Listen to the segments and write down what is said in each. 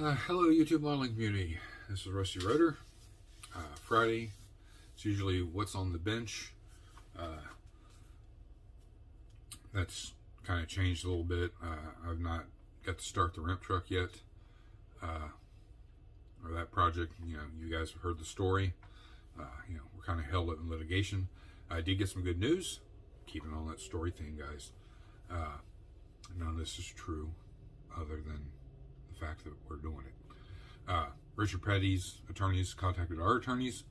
Hello YouTube modeling community, this is Rusty Rotor. Friday, it's usually what's on the bench. That's kind of changed a little bit. I've not got to start the ramp truck yet, or that project. You guys have heard the story. We're kind of held up in litigation. I did get some good news, keeping on that story thing, guys. None of this is true other than the fact that we're doing it. Richard Petty's attorneys contacted our attorneys.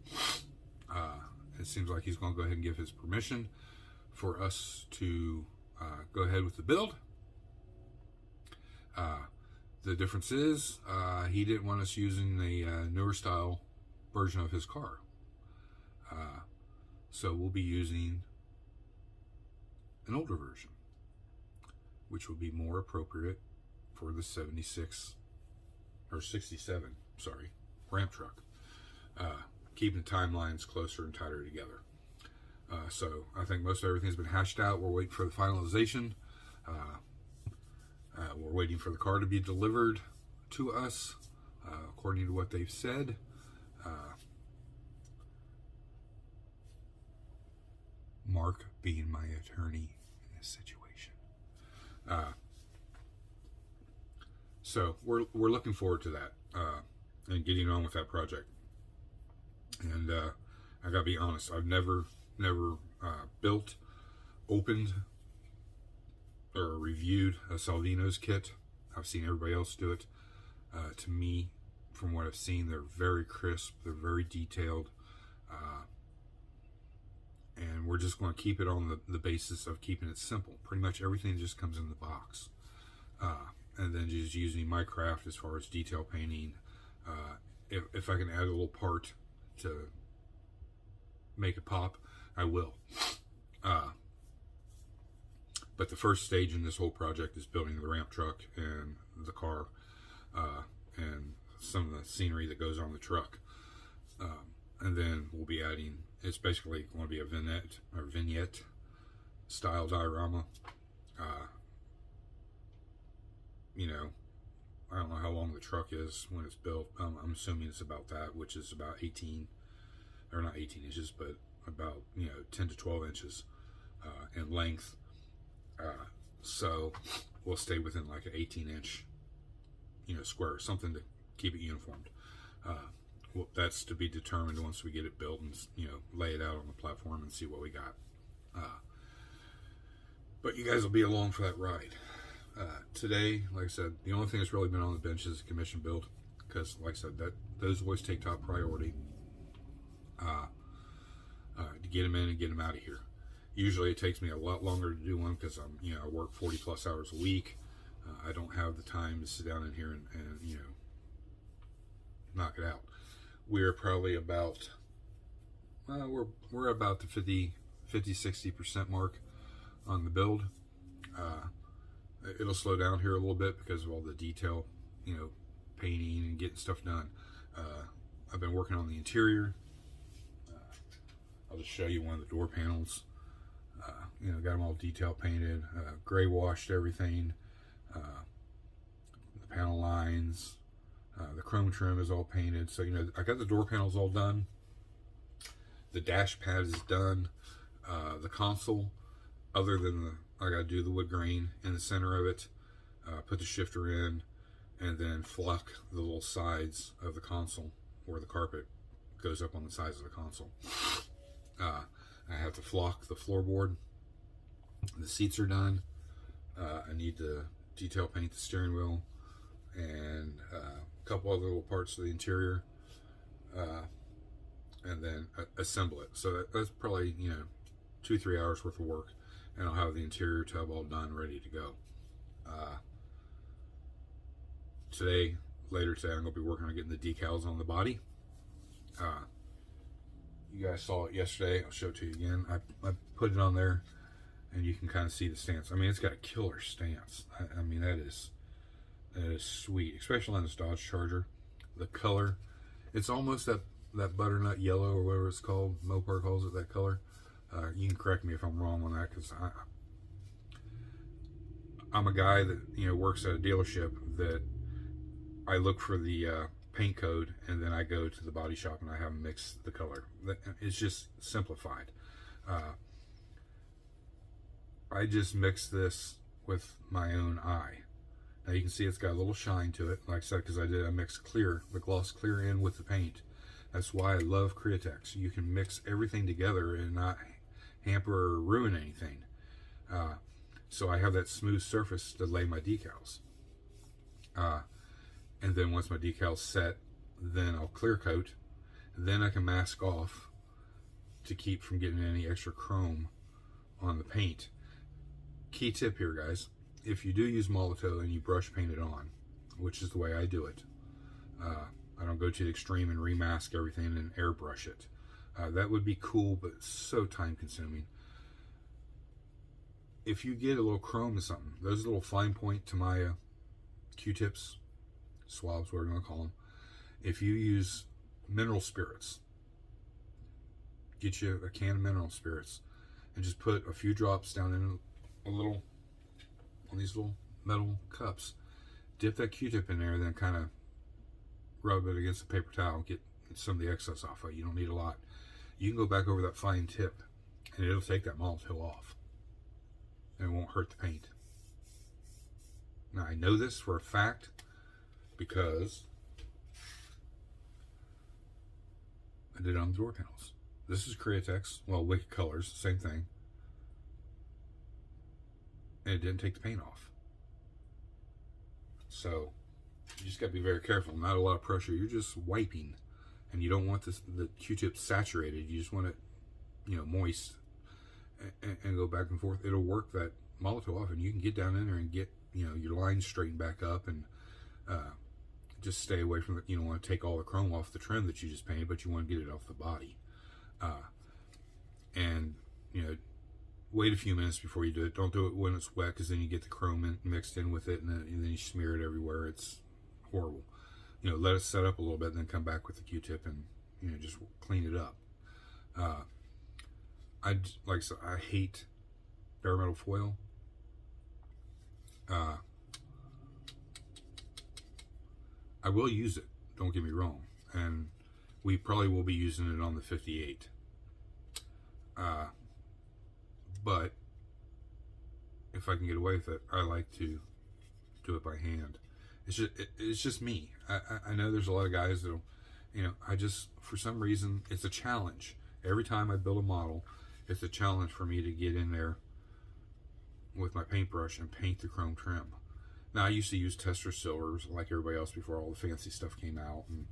It seems like he's going to go ahead and give his permission for us to go ahead with the build. The difference is he didn't want us using the newer style version of his car. So we'll be using an older version, which will be more appropriate for the 76 or 67, sorry, ramp truck, keeping the timelines closer and tighter together. So I think most everything's been hashed out. We're waiting for the finalization. We're waiting for the car to be delivered to us, according to what they've said. Mark being my attorney in this situation. So we're looking forward to that and getting on with that project. And I gotta be honest, I've never built, opened, or reviewed a Salvino's kit. I've seen everybody else do it. To me, from what I've seen, they're very crisp, they're very detailed, and we're just going to keep it on the basis of keeping it simple. Pretty much everything just comes in the box. And then just using my craft as far as detail painting. If I can add a little part to make it pop, I will. But the first stage in this whole project is building the ramp truck and the car, and some of the scenery that goes on the truck. And then we'll be adding, it's basically going to be a vignette style diorama. I don't know how long the truck is when it's built. I'm assuming it's about that, which is about 18, or not 18 inches, but about 10 to 12 inches in length. So we'll stay within like an 18-inch square, something to keep it uniformed. Well, that's to be determined once we get it built and lay it out on the platform and see what we got. But you guys will be along for that ride. Today, like I said, the only thing that's really been on the bench is the commission build, because like I said, those always take top priority to get them in and get them out of here. Usually it takes me a lot longer to do one because I work 40 plus hours a week. I don't have the time to sit down in here and knock it out. We're probably about we're about the 50-60% mark on the build. It'll slow down here a little bit because of all the detail, painting and getting stuff done. I've been working on the interior. I'll just show you one of the door panels. Got them all detail painted, gray washed everything. The panel lines, the chrome trim is all painted. So I got the door panels all done. The dash pad is done. The console, other than I got to do the wood grain in the center of it, put the shifter in, and then flock the little sides of the console where the carpet goes up on the sides of the console. I have to flock the floorboard. The seats are done. I need to detail paint the steering wheel and a couple other little parts of the interior, and then assemble it. So that's probably 2-3 hours worth of work, and I'll have the interior tub all done, ready to go. Later today, I'm going to be working on getting the decals on the body. You guys saw it yesterday. I'll show it to you again. I put it on there, and you can kind of see the stance. I mean, it's got a killer stance. I mean, that is sweet, especially on this Dodge Charger. The color, it's almost that butternut yellow or whatever it's called. Mopar calls it that color. You can correct me if I'm wrong on that, because I'm a guy that works at a dealership that I look for the paint code, and then I go to the body shop and I have them mix the color. It's just simplified. I just mix this with my own eye. Now you can see it's got a little shine to it, like I said, because I mixed clear, the gloss clear in with the paint. That's why I love Createx. You can mix everything together and not hamper or ruin anything. So I have that smooth surface to lay my decals. And then once my decals set, then I'll clear coat. Then I can mask off to keep from getting any extra chrome on the paint. Key tip here, guys. If you do use Molotow and you brush paint it on, which is the way I do it, I don't go to the extreme and remask everything and airbrush it. That would be cool, but so time consuming. If you get a little chrome to something, those little fine point Tamiya Q-tips, swabs, what we're going to call them, if you use mineral spirits, get you a can of mineral spirits and just put a few drops down in a little, on these little metal cups, dip that Q-tip in there, then kind of rub it against the paper towel, get some of the excess off of it. You don't need a lot. You can go back over that fine tip and it'll take that Molotow off and it won't hurt the paint. Now I know this for a fact because I did it on the door panels. This is Createx, well, Wicked Colors, same thing. And it didn't take the paint off. So you just got to be very careful. Not a lot of pressure. You're just wiping, and you don't want the Q-tip saturated. You just want it, moist, and go back and forth. It'll work that Molotow off, and you can get down in there and get your lines straightened back up, and just stay away from it. You don't want to take all the chrome off the trim that you just painted, but you want to get it off the body. And wait a few minutes before you do it. Don't do it when it's wet, because then you get the chrome mixed in with it, and then you smear it everywhere. It's horrible. Let it set up a little bit, and then come back with the Q-tip and just clean it up. Like I said, I hate bare metal foil. I will use it, don't get me wrong, and we probably will be using it on the 58. But if I can get away with it, I like to do it by hand. It's just me. I know there's a lot of guys that'll, I just, for some reason, it's a challenge. Every time I build a model, it's a challenge for me to get in there with my paintbrush and paint the chrome trim. Now, I used to use tester silvers like everybody else before all the fancy stuff came out, and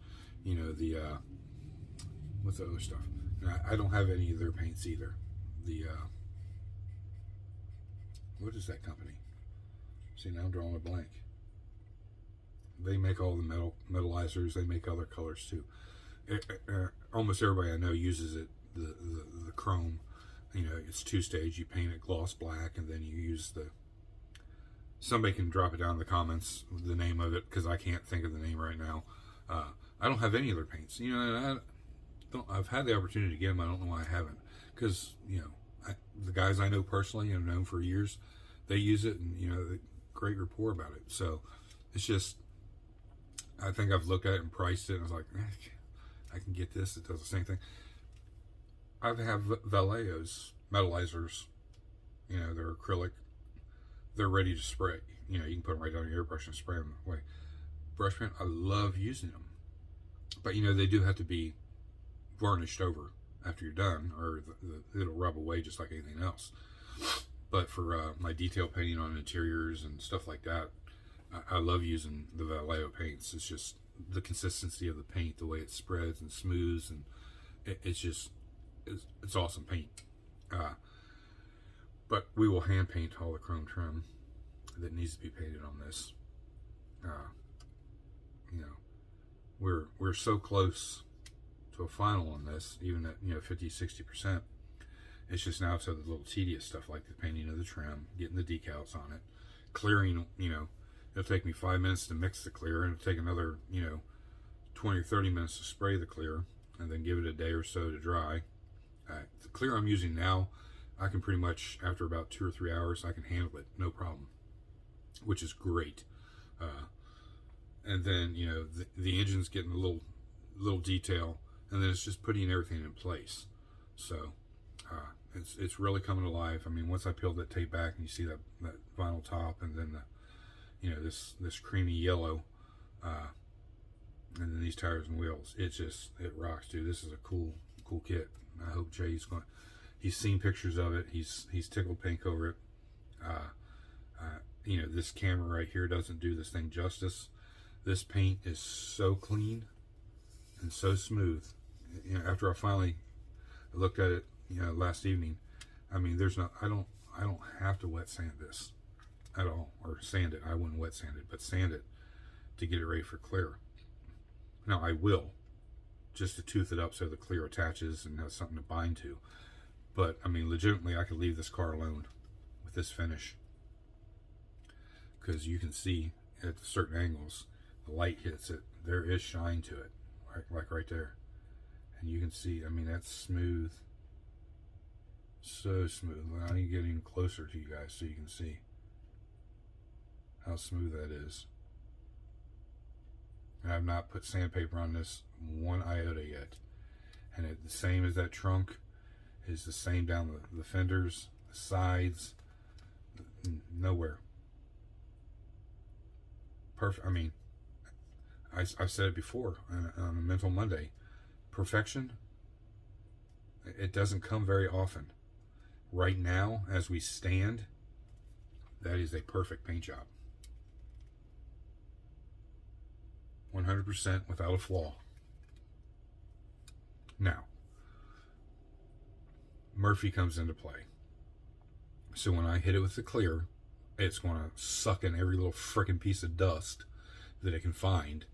what's the other stuff? Now, I don't have any of their paints either. What is that company? See, now I'm drawing a blank. They make all the metallizers. They make other colors too. Almost everybody I know uses it. The chrome. It's two-stage. You paint it gloss black, and then you use the. Somebody can drop it down in the comments, the name of it, because I can't think of the name right now. I don't have any other paints. I've had the opportunity to get them. I don't know why I haven't. Because the guys I know personally and have known for years, they use it, and great rapport about it. So it's just, I think I've looked at it and priced it, and I was like, I can get this. It does the same thing. I have Vallejo's metallizers. They're acrylic. They're ready to spray. You can put them right on your airbrush and spray them away. Brush pen, I love using them, but they do have to be varnished over after you're done, or it'll rub away just like anything else. But for my detail painting on interiors and stuff like that, I love using the Vallejo paints. It's just the consistency of the paint, the way it spreads and smooths, and it's awesome paint. But we will hand paint all the chrome trim that needs to be painted on this. We're so close to a final on this, even at 50-60%. It's just now to the little tedious stuff like the painting of the trim, getting the decals on it, clearing. It'll take me 5 minutes to mix the clear, and it'll take another 20 or 30 minutes to spray the clear, and then give it a day or so to dry. The clear I'm using now, I can pretty much, after about 2 or 3 hours, I can handle it, no problem, which is great. and then the engine's getting a little detail, and then it's just putting everything in place. So it's really coming alive. I mean, once I peeled that tape back and you see that vinyl top, and then this creamy yellow, and then these tires and wheels, it rocks, dude. This is a cool kit. I hope Jay's he's seen pictures of it. He's tickled pink over it. This camera right here doesn't do this thing justice. This paint is so clean and so smooth. After I finally looked at it, last evening, I mean, I don't have to wet sand this at all, or sand it. I wouldn't wet sand it, but sand it to get it ready for clear. Now I will, just to tooth it up so the clear attaches and has something to bind to. But I mean, legitimately, I could leave this car alone with this finish, because you can see at certain angles, the light hits it. There is shine to it, like right there. And you can see, I mean, that's smooth. So smooth. I need to get even closer to you guys so you can see how smooth that is. And I've not put sandpaper on this one iota yet. And the same as that trunk is the same down the fenders, the sides, nowhere. Perfect. I mean, I've said it before on a Mental Monday. Perfection, it doesn't come very often. Right now, as we stand, that is a perfect paint job. 100% without a flaw. Now, Murphy comes into play. So when I hit it with the clear, it's going to suck in every little frickin' piece of dust that it can find.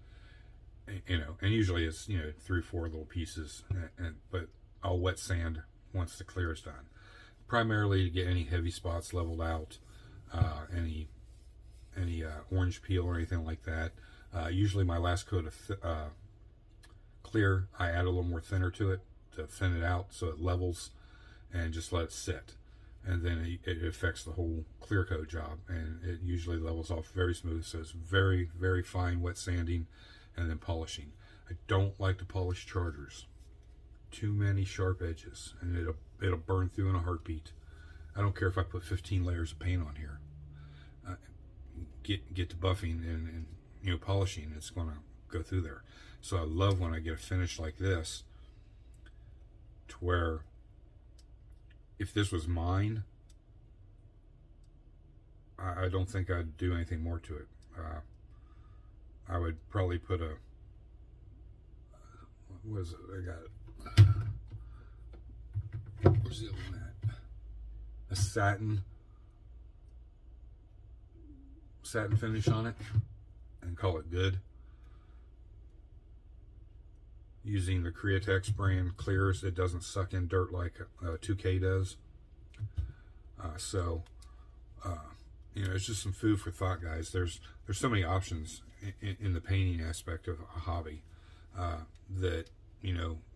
And usually it's 3 or 4 little pieces, but I'll wet sand once the clear is done, primarily to get any heavy spots leveled out, any orange peel or anything like that. Usually my last coat of clear, I add a little more thinner to it to thin it out so it levels, and just let it sit, and then it affects the whole clear coat job, and it usually levels off very smooth. So it's very, very fine wet sanding and then polishing. I don't like to polish chargers. Too many sharp edges, and it'll burn through in a heartbeat. I don't care if I put 15 layers of paint on here. Get to buffing and polishing, it's going to go through there. So I love when I get a finish like this, to where if this was mine, I don't think I'd do anything more to it. I would probably put what is it? I got it. Where's the other one at? A satin finish on it, and call it good. Using the Createx brand clears, it doesn't suck in dirt like 2K does. It's just some food for thought, guys. There's so many options in the painting aspect of a hobby, that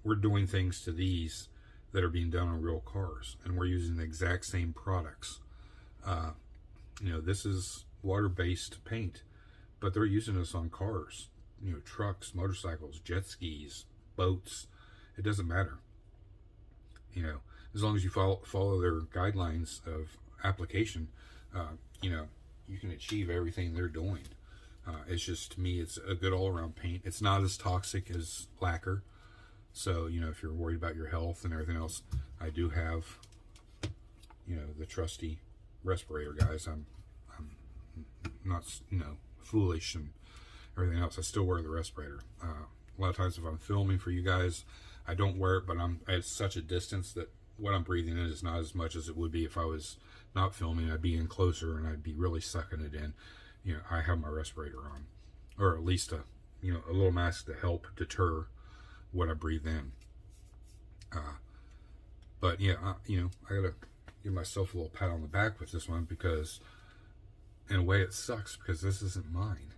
we're doing things to these that are being done on real cars, and we're using the exact same products. This is water-based paint, but they're using this on cars, trucks, motorcycles, jet skis, boats. It doesn't matter. As long as you follow their guidelines of application, you can achieve everything they're doing. It's just, to me, it's a good all-around paint. It's not as toxic as lacquer. So, if you're worried about your health and everything else, I do have, the trusty respirator, guys. I'm not, foolish and everything else. I still wear the respirator. A lot of times if I'm filming for you guys, I don't wear it, but I'm at such a distance that what I'm breathing in is not as much as it would be if I was not filming. I'd be in closer and I'd be really sucking it in. I have my respirator on, or at least a little mask to help deter what I breathe in. But yeah, I gotta give myself a little pat on the back with this one, because in a way it sucks, because this isn't mine.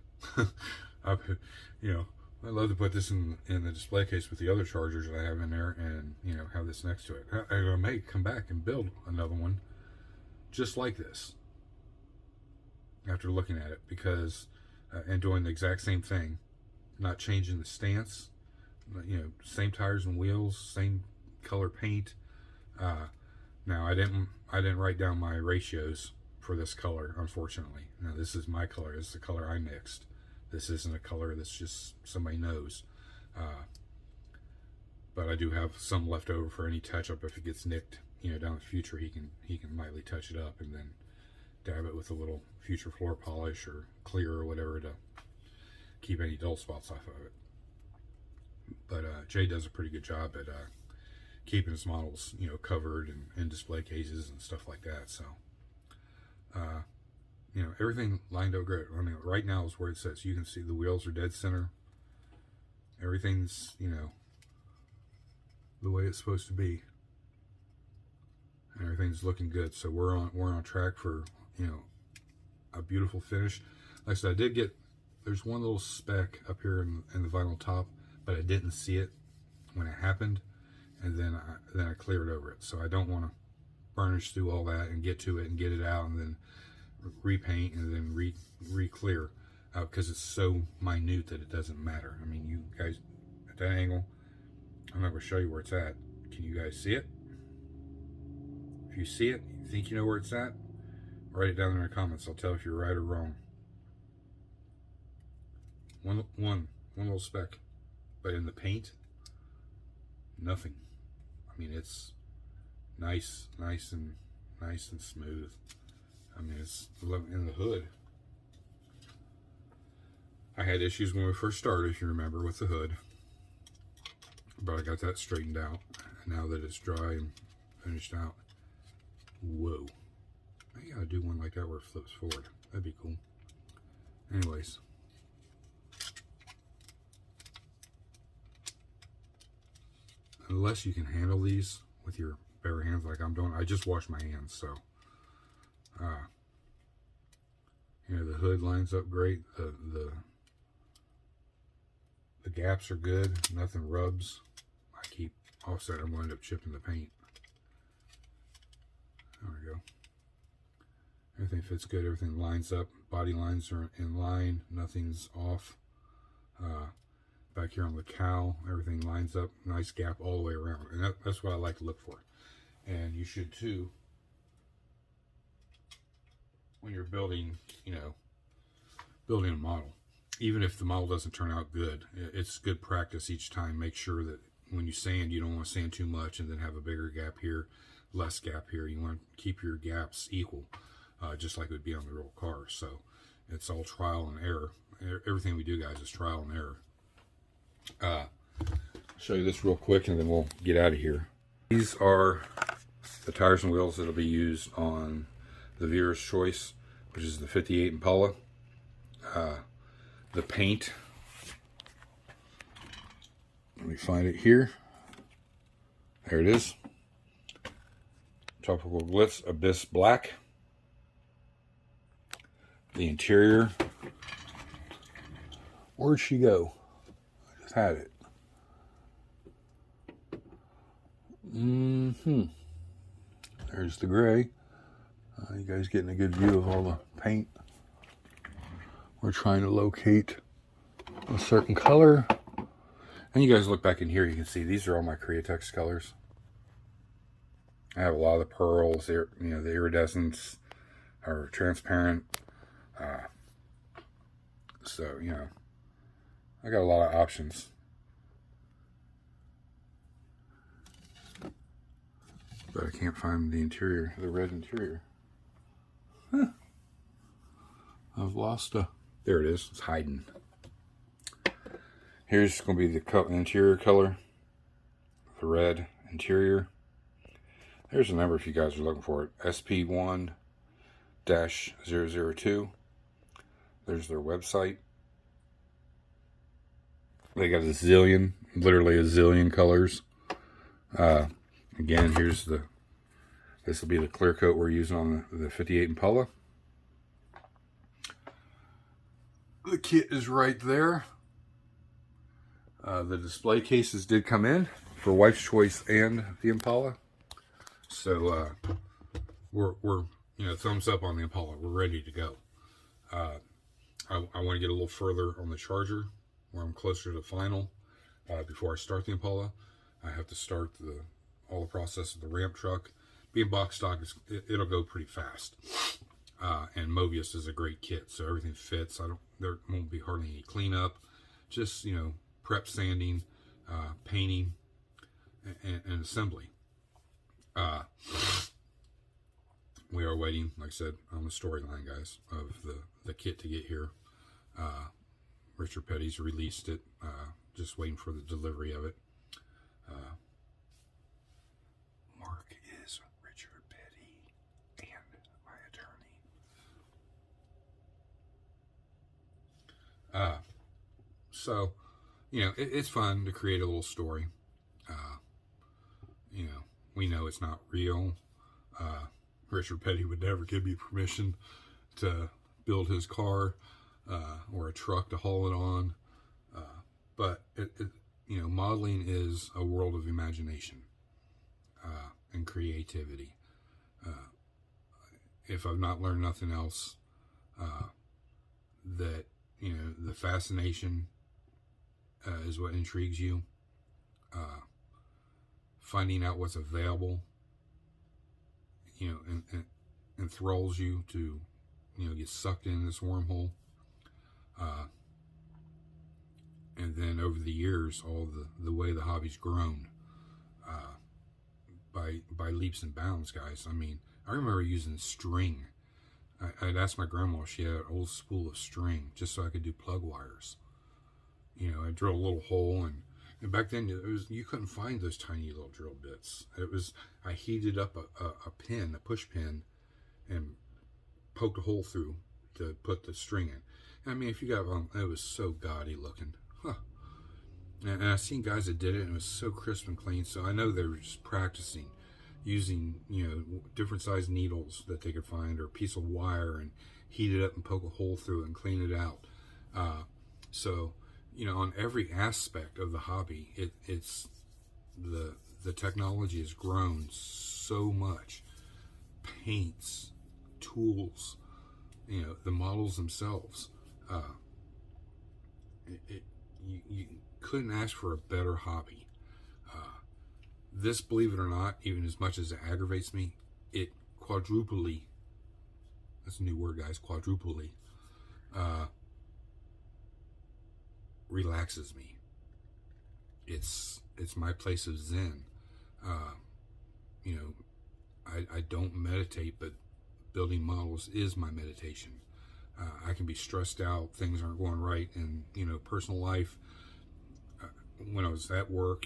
I'd love to put this in the display case with the other chargers that I have in there, and have this next to it. I may come back and build another one just like this after looking at it, because and doing the exact same thing, not changing the stance. You know, same tires and wheels, same color paint. Now I didn't write down my ratios for this color, unfortunately. Now this is my color. This is the color I mixed. This isn't a color that's just somebody knows. But I do have some left over for any touch-up if it gets nicked. You know, down the future, he can lightly touch it up and then dab it with a little future floor polish or clear or whatever to keep any dull spots off of it. But Jay does a pretty good job at keeping his models, you know, covered and in display cases and stuff like that. So, you know, everything lined up great. I mean, right now is where it says. You can see the wheels are dead center. Everything's, you know, the way it's supposed to be, and everything's looking good. So we're on track for, you know, a beautiful finish. Like I said, I did get, there's one little speck up here in the vinyl top, but I didn't see it when it happened, and then I cleared over it. So I don't want to burnish through all that and get to it and get it out and then repaint and then re-clear, because it's so minute that it doesn't matter. I mean, you guys at that angle, I'm not going to show you where it's at. Can you guys see it? If you see it, you think you know where it's at, write it down in the comments. I'll tell if you're right or wrong. One little speck, but in the paint, nothing. I mean, it's nice and smooth. I mean, it's in the hood. I had issues when we first started, if you remember, with the hood, but I got that straightened out. And now that it's dry and finished out, whoa! I gotta do one like that where it flips forward. That'd be cool. Anyways. Unless you can handle these with your bare hands like I'm doing. I just washed my hands, so you know, the hood lines up great. The gaps are good. Nothing rubs. I keep offset. I'm going to end up chipping the paint. There we go. Everything fits good. Everything lines up. Body lines are in line. Nothing's off. Back here on the cowl, everything lines up. Nice gap all the way around. And that's what I like to look for. And you should too, when you're building, you know, building a model. Even if the model doesn't turn out good, it's good practice each time. Make sure that when you sand, you don't want to sand too much and then have a bigger gap here, less gap here. You want to keep your gaps equal, just like it would be on the real car. So it's all trial and error. Everything we do, guys, is trial and error. I'll show you this real quick and then we'll get out of here. These are the tires and wheels that'll be used on the viewer's choice, which is the 58 Impala. The paint, let me find it here. There it is. Tropical Glitz Abyss Black. The interior, where'd she go? I just had it. There's the gray. You guys getting a good view of all the paint. We're trying to locate a certain color. And you guys look back in here, you can see these are all my Createx colors. I have a lot of the pearls, you know, the iridescence or transparent. So, you know, I got a lot of options. But I can't find the interior, the red interior. Huh. I've lost a... There it is. It's hiding. Here's going to be the interior color. The red interior. There's a number if you guys are looking for it. SP1-002. There's their website. They got a zillion, literally a zillion colors. Again, here's the... This will be the clear coat we're using on the 58 Impala. The kit is right there. The display cases did come in for Wife's Choice and the Impala. So we're you know, thumbs up on the Impala. We're ready to go. I want to get a little further on the charger, where I'm closer to the final. Before I start the Impala, I have to start all the process of the ramp truck. Being box stock, it'll go pretty fast. And Mobius is a great kit, so everything fits. There won't be hardly any cleanup. Just, prep sanding, painting, and assembly. We are waiting, like I said, on the storyline, guys, of the kit to get here. Richard Petty's released it. Just waiting for the delivery of it. Mark is Richard Petty and my attorney. So, it's fun to create a little story. We know it's not real. Richard Petty would never give me permission to build his car or a truck to haul it on. But modeling is a world of imagination and creativity. If I've not learned nothing else, that the fascination is what intrigues you. Finding out what's available, and enthralls you to, get sucked in this wormhole. And then over the years, all the way the hobby's grown, by leaps and bounds, guys. I mean, I remember using string. I'd ask my grandma if she had an old spool of string just so I could do plug wires. I'd drill a little hole, and back then you couldn't find those tiny little drill bits. I heated up a push pin, and poked a hole through to put the string in. I mean, if you got it was so gaudy looking. And I've seen guys that did it, and it was so crisp and clean. So I know they were just practicing using, different size needles that they could find, or a piece of wire, and heat it up and poke a hole through it and clean it out. So, on every aspect of the hobby, it's the technology has grown so much. Paints, tools, the models themselves. You couldn't ask for a better hobby. This, believe it or not, even as much as it aggravates me, it quadruply, that's a new word, guys, quadruply, relaxes me. It's my place of zen. I don't meditate, but building models is my meditation. I can be stressed out, things aren't going right in, personal life. When I was at work,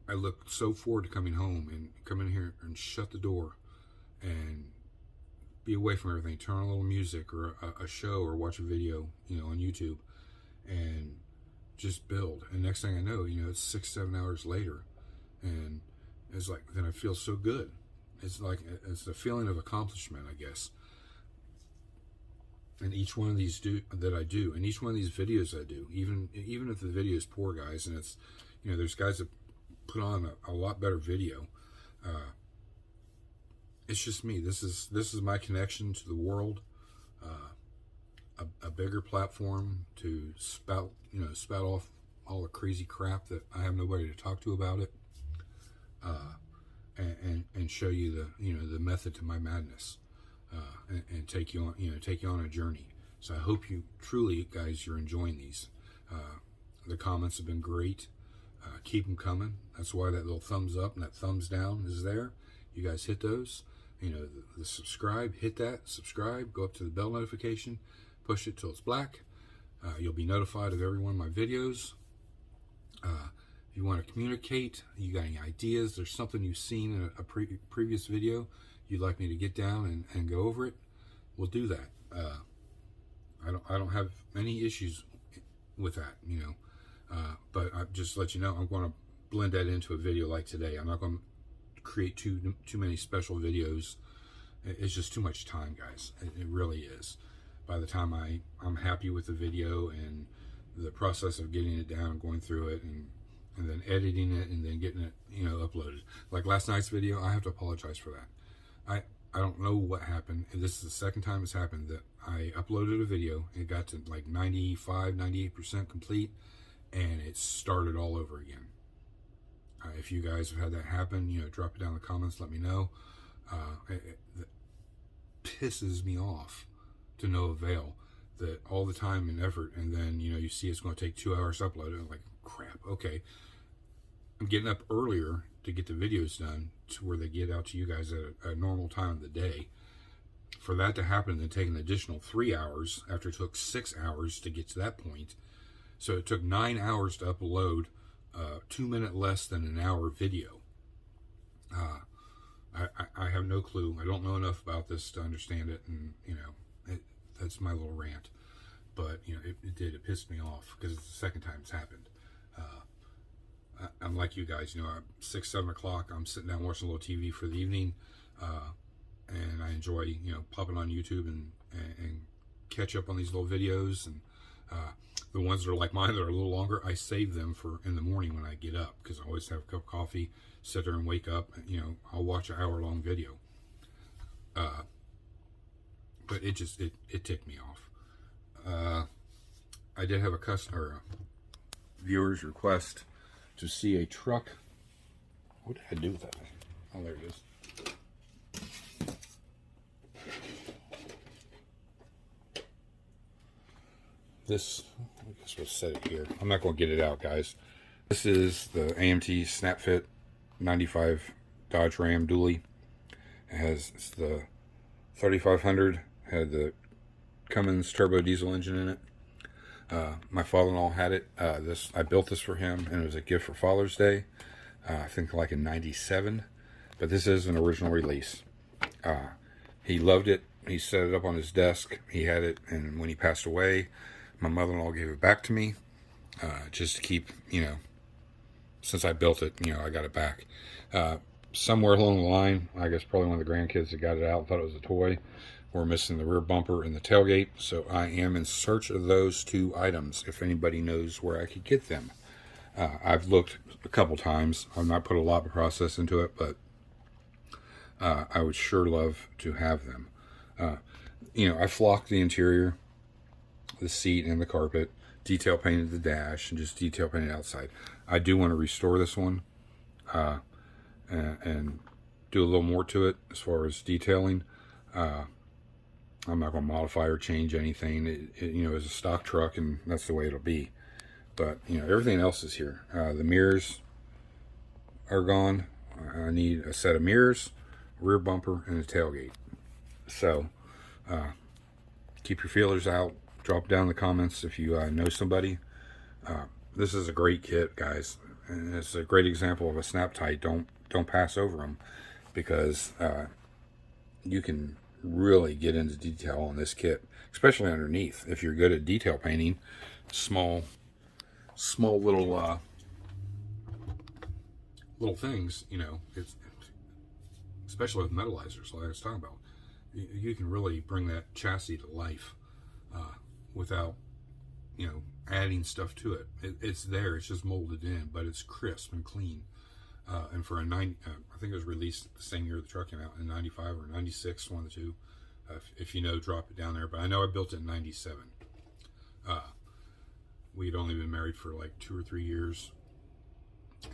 I looked so forward to coming home and come in here and shut the door and be away from everything, turn on a little music or a show or watch a video, on YouTube, and just build. And next thing I know, it's 6-7 hours later, and it's like, then I feel so good. It's like, it's a feeling of accomplishment, I guess. And each one of these I do, and each one of these videos I do, even if the video is poor, guys, and it's, there's guys that put on a lot better video. It's just me. This is my connection to the world. A bigger platform to spout off all the crazy crap that I have nobody to talk to about it, and show you the method to my madness. And take you on a journey. So I hope you truly, guys, you're enjoying these. The comments have been great. Keep them coming. That's why that little thumbs up and that thumbs down is there. You guys hit those. The subscribe. Hit that subscribe. Go up to the bell notification. Push it till it's black. You'll be notified of every one of my videos. If you want to communicate, you got any ideas, there's something you've seen in a previous video you'd like me to get down and go over it, we'll do that. I don't have any issues with that, but I just let you know, I'm going to blend that into a video like today. I'm not going to create too many special videos. It's just too much time, guys. It really is. By the time I'm happy with the video and the process of getting it down, going through it, and then editing it, and then getting it, uploaded. Like last night's video, I have to apologize for that. I don't know what happened. And this is the second time it's happened that I uploaded a video. It got to like 95, 98% complete, and it started all over again. If you guys have had that happen, you know, drop it down in the comments. Let me know. It pisses me off to no avail. That all the time and effort, and then, you know, you see it's going to take 2 hours to upload it. I'm like, crap. Okay, I'm getting up earlier to get the videos done to where they get out to you guys at a normal time of the day. For that to happen, then take an additional 3 hours after it took 6 hours to get to that point. So it took 9 hours to upload 2 minute less than an hour video. I have no clue. I don't know enough about this to understand it, and you know, that's my little rant. But you know, it pissed me off because it's the second time it's happened. I'm like you guys, you know, 6, 7 o'clock, I'm sitting down watching a little TV for the evening, and I enjoy, you know, popping on YouTube and catch up on these little videos. And the ones that are like mine that are a little longer, I save them for in the morning when I get up, because I always have a cup of coffee, sit there and wake up, you know, I'll watch an hour-long video. But it just, it ticked me off. I did have a customer, viewer's request to see a truck. What did I do with that? Oh, there it is. This, I guess we'll set it here. I'm not going to get it out, guys. This is the AMT Snapfit 95 Dodge Ram dually. It has, it's the 3500, had the Cummins turbo diesel engine in it. My father-in-law had it. I built this for him, and it was a gift for Father's Day. I think like in '97, but this is an original release. He loved it. He set it up on his desk. He had it, and when he passed away, my mother-in-law gave it back to me, just to keep, you know, since I built it, you know, I got it back. Somewhere along the line, I guess probably one of the grandkids that got it out and thought it was a toy. We're missing the rear bumper and the tailgate, so I am in search of those two items, if anybody knows where I could get them. I've looked a couple times. I've not put a lot of process into it, but I would sure love to have them. You know, I flocked the interior, the seat, and the carpet, detail painted the dash, and just detail painted outside. I do want to restore this one and do a little more to it as far as detailing. I'm not going to modify or change anything. It, you know, is a stock truck, and that's the way it'll be. But, you know, everything else is here. The mirrors are gone. I need a set of mirrors, rear bumper, and a tailgate. So, keep your feelers out. Drop down in the comments if you know somebody. This is a great kit, guys. And it's a great example of a snap tight. Don't pass over them, because you can really get into detail on this kit, especially underneath. If you're good at detail painting, small little things, you know, it's especially with metallizers, like I was talking about, you can really bring that chassis to life without, you know, adding stuff to it. It's there, it's just molded in, but it's crisp and clean. And for a I think it was released the same year the truck came out, in 95 or 96, one of the two. If you know, drop it down there. But I know I built it in 97. We'd only been married for like 2 or 3 years.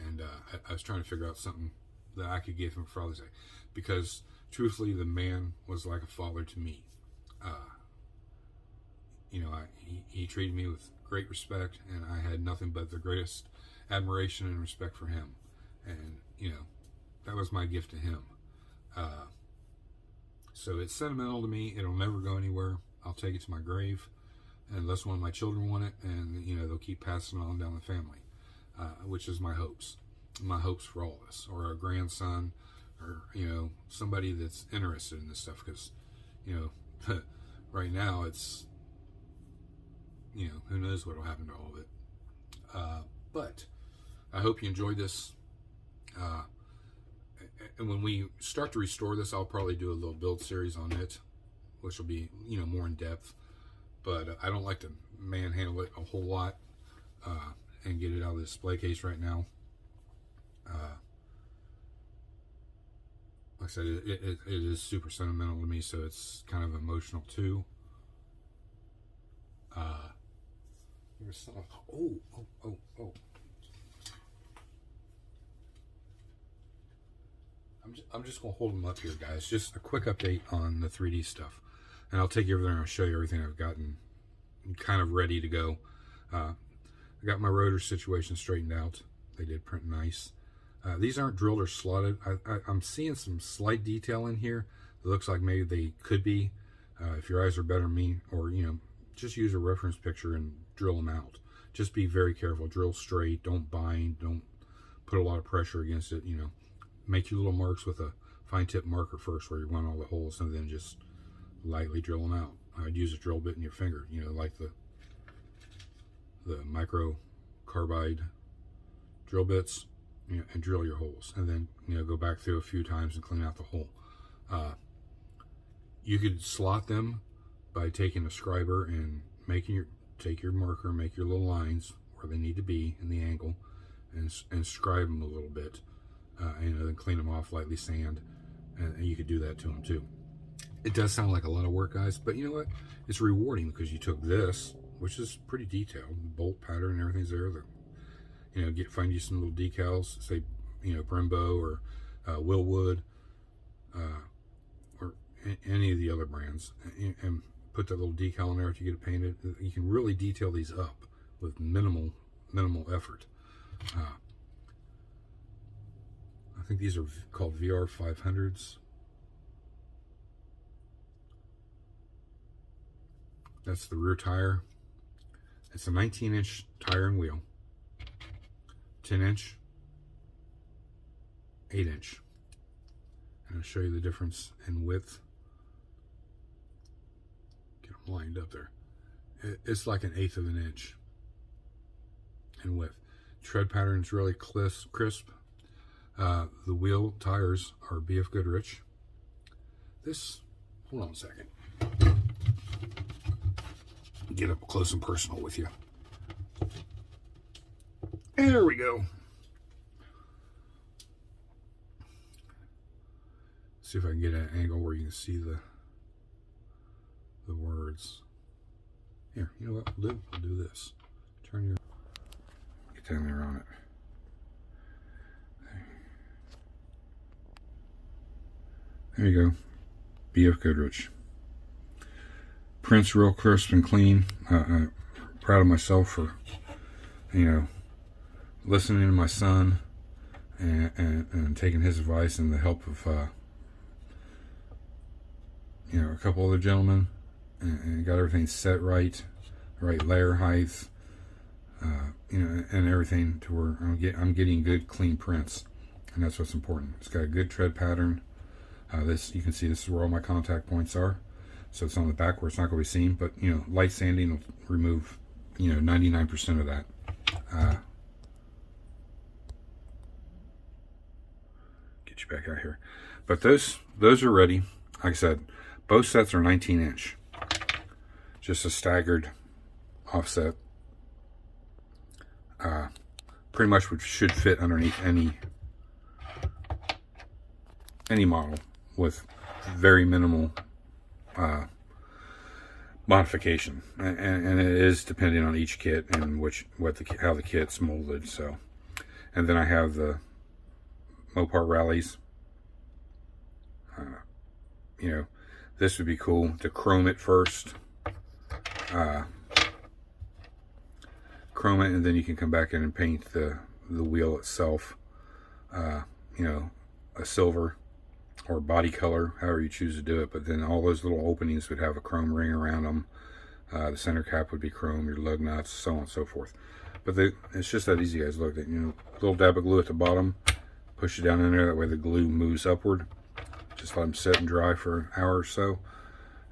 And I was trying to figure out something that I could give him for Father's Day. Because, truthfully, the man was like a father to me. You know, he treated me with great respect, and I had nothing but the greatest admiration and respect for him. And, you know, that was my gift to him. So it's sentimental to me. It'll never go anywhere. I'll take it to my grave, unless one of my children want it, and, you know, they'll keep passing it on down the family, which is my hopes. My hopes for all this, or a grandson, or, you know, somebody that's interested in this stuff, because, you know, right now it's, you know, who knows what will happen to all of it. But I hope you enjoyed this. And when we start to restore this, I'll probably do a little build series on it, which will be, you know, more in depth. But I don't like to manhandle it a whole lot and get it out of the display case right now. like I said, it is super sentimental to me, so it's kind of emotional too. There's some, oh. I'm just going to hold them up here, guys. Just a quick update on the 3D stuff. And I'll take you over there and I'll show you everything I've gotten kind of ready to go. I got my rotor situation straightened out. They did print nice. These aren't drilled or slotted. I'm seeing some slight detail in here. It looks like maybe they could be. If your eyes are better than me, or, you know, just use a reference picture and drill them out. Just be very careful. Drill straight. Don't bind. Don't put a lot of pressure against it. You know, make your little marks with a fine tip marker first where you want all the holes, and then just lightly drill them out. I'd use a drill bit in your finger, you know, like the micro carbide drill bits, you know, and drill your holes, and then, you know, go back through a few times and clean out the hole. You could slot them by taking a scriber and take your marker, make your little lines where they need to be in the angle, and scribe them a little bit, and then clean them off, lightly sand, and you could do that to them too. It does sound like a lot of work, guys, but you know what? It's rewarding because you took this, which is pretty detailed, the bolt pattern and everything's there. You know, find you some little decals, say, you know, Brembo or Willwood, or any of the other brands, and put that little decal in there if you get it painted. You can really detail these up with minimal effort. I think these are called VR 500s. That's the rear tire. It's a 19-inch tire and wheel. 10-inch, 8-inch. And I'll show you the difference in width. Get them lined up there. It's like 1/8 of an inch in width. Tread pattern is really crisp. The wheel tires are BF Goodrich. Hold on a second. Get up close and personal with you. There we go. See if I can get an angle where you can see the words. Here, you know what we'll do? We'll do this. Get down there on it. There you go. BF Goodrich. Prints real crisp and clean. I'm proud of myself for, you know, listening to my son and taking his advice and the help of, you know, a couple other gentlemen, and got everything set right layer height, you know, and everything to where I'm getting good clean prints, and that's what's important. It's got a good tread pattern. You can see this is where all my contact points are. So it's on the back where it's not going to be seen, but, you know, light sanding will remove, you know, 99% of that. Get you back out here. But those are ready. Like I said, both sets are 19-inch. Just a staggered offset. Pretty much should fit underneath any model with very minimal modification, and it is depending on each kit and how the kit's molded. So, and then I have the Mopar rallies. You know, this would be cool to chrome it first, chrome it, and then you can come back in and paint the wheel itself. You know, a silver or body color, however you choose to do it. But then all those little openings would have a chrome ring around them. The center cap would be chrome, your lug nuts, so on and so forth. But it's just that easy, guys. Look, you know, little dab of glue at the bottom, push it down in there. That way the glue moves upward. Just let them sit and dry for an hour or so,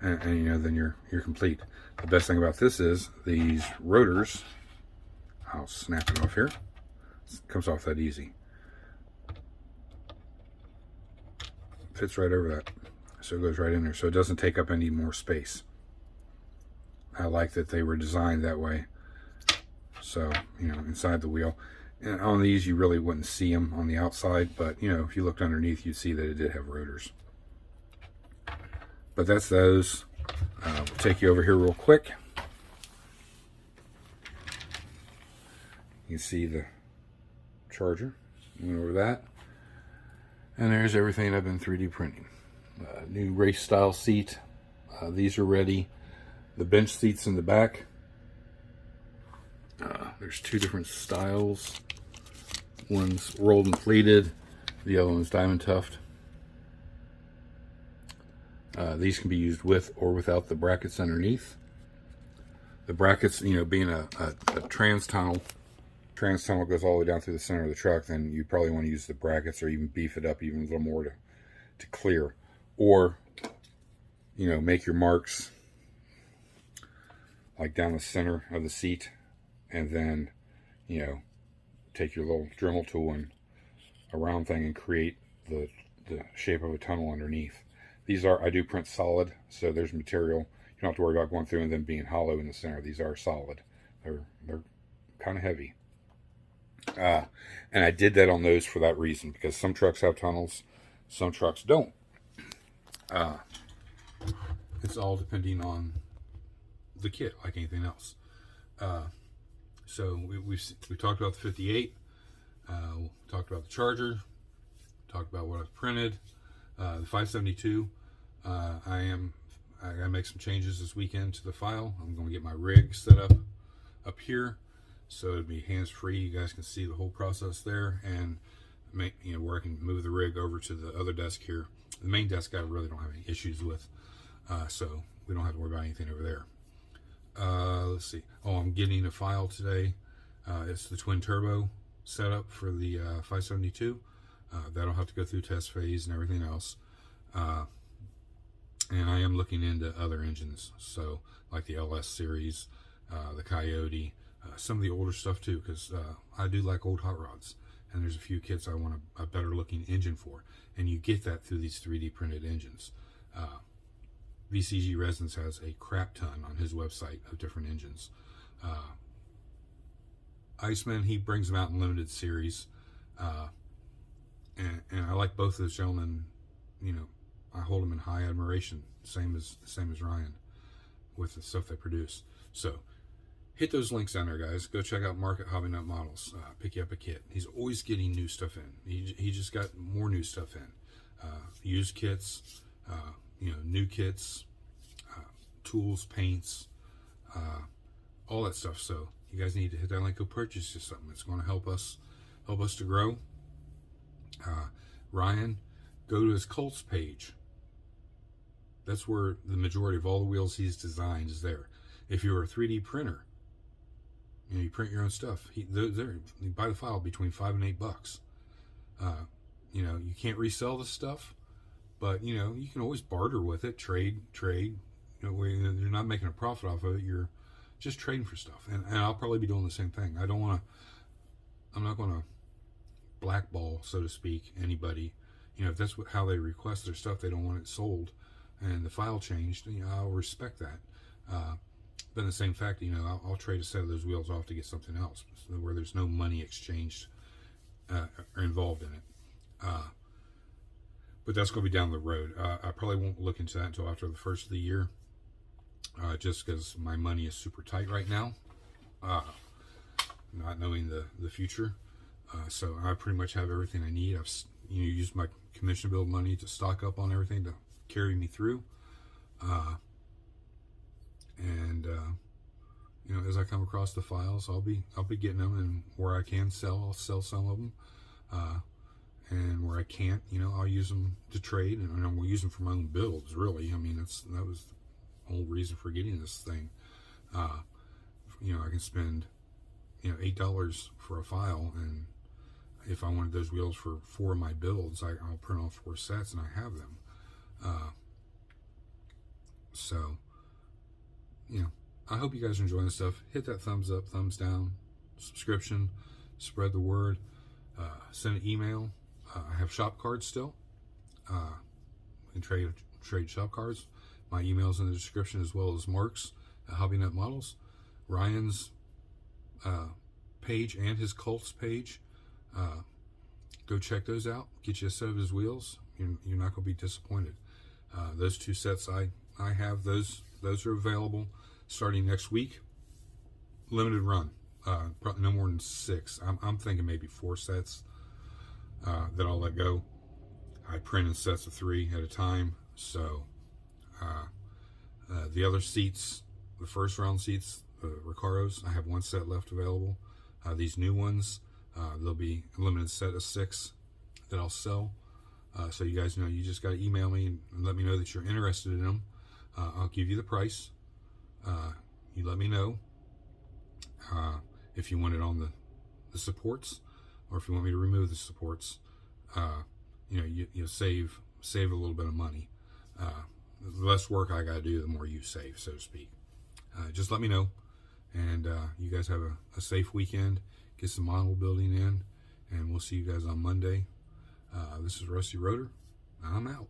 and you know, then you're complete. The best thing about this is these rotors. I'll snap it off here. It comes off that easy. Fits right over that, so it goes right in there, so it doesn't take up any more space. I like that they were designed that way. So, you know, inside the wheel, And on these, you really wouldn't see them on the outside, but you know, if you looked underneath, you'd see that it did have rotors. But that's those. We'll take you over here real quick. You can see the charger. Went over that. And there's everything I've been 3D printing. New race style seat. These are ready. The bench seats in the back. There's two different styles. One's rolled and pleated. The other one's diamond tuft. These can be used with or without the brackets underneath. The brackets, you know, being a trans tunnel goes all the way down through the center of the truck, then you probably want to use the brackets or even beef it up even a little more to clear. Or, you know, make your marks like down the center of the seat, and then, you know, take your little Dremel tool and a round thing and create the shape of a tunnel underneath. These are, I do print solid, so there's material. You don't have to worry about going through and then being hollow in the center. These are solid. They're kind of heavy. And I did that on those for that reason, because some trucks have tunnels, some trucks don't. It's all depending on the kit, like anything else. So we talked about the 58. We talked about the charger. Talked about what I've printed. The 572. I gotta make some changes this weekend to the file. I'm going to get my rig set up here, so it'll be hands-free. You guys can see the whole process there, and make, you know, where I can move the rig over to the other desk here. The main desk I really don't have any issues with, so we don't have to worry about anything over there. Let's see. Oh, I'm getting a file today. It's the twin turbo setup for the 572. That'll have to go through test phase and everything else. And I am looking into other engines, so like the LS series, the Coyote, some of the older stuff too, because I do like old hot rods, and there's a few kits I want a better looking engine for, and you get that through these 3D printed engines. VCG Resins has a crap ton on his website of different engines. Iceman, he brings them out in limited series, and I like both of those gentlemen. You know, I hold them in high admiration, same as Ryan, with the stuff they produce. So hit those links down there, guys. Go check out Mark at Hobby Nut Models. Pick you up a kit. He's always getting new stuff in. He just got more new stuff in. Used kits, you know, new kits, tools, paints, all that stuff. So you guys need to hit that link. Go purchase just something. It's going to help us to grow. Ryan, go to his Colts page. That's where the majority of all the wheels he's designed is there. If you're a 3D printer, you know, you print your own stuff. You buy the file between $5 and $8. You know, you can't resell the stuff, but you know, you can always barter with it, trade. You know, where you're not making a profit off of it. You're just trading for stuff. And I'll probably be doing the same thing. I'm not going to blackball, so to speak, anybody. You know, if that's how they request their stuff, they don't want it sold, and the file changed, you know, I'll respect that. But in the same fact, you know, I'll trade a set of those wheels off to get something else, where there's no money exchanged or involved in it. But that's going to be down the road. I probably won't look into that until after the first of the year, just because my money is super tight right now, not knowing the future. So I pretty much have everything I need. I've used my commission build money to stock up on everything to carry me through. You know, as I come across the files, I'll be getting them, and where I can sell, I'll sell some of them. And where I can't, you know, I'll use them to trade, and I'm gonna use them for my own builds. Really, I mean, that was the whole reason for getting this thing. You know, I can spend, you know, $8 for a file, and if I wanted those wheels for 4 of my builds, I'll print off 4 sets, and I have them. So, you know, I hope you guys are enjoying this stuff. Hit that thumbs up, thumbs down, subscription, spread the word, send an email. I have shop cards still. We can trade shop cards. My email's in the description, as well as Mark's at Hobby Nut Models. Ryan's page and his Colts page. Go check those out. Get you a set of his wheels. You're not going to be disappointed. Those 2 sets I have, those are available starting next week. Limited run. Probably no more than 6. I'm thinking maybe 4 sets that I'll let go. I print in sets of 3 at a time. So the other seats, the first round seats, the Recaros, I have 1 set left available. These new ones, there'll be a limited set of 6 that I'll sell. So you guys know, you just got to email me and let me know that you're interested in them. I'll give you the price. You let me know if you want it on the supports, or if you want me to remove the supports. You'll save a little bit of money. The less work I got to do, the more you save, so to speak. Just let me know. And you guys have a safe weekend. Get some model building in. And we'll see you guys on Monday. This is Rusty Rotor. I'm out.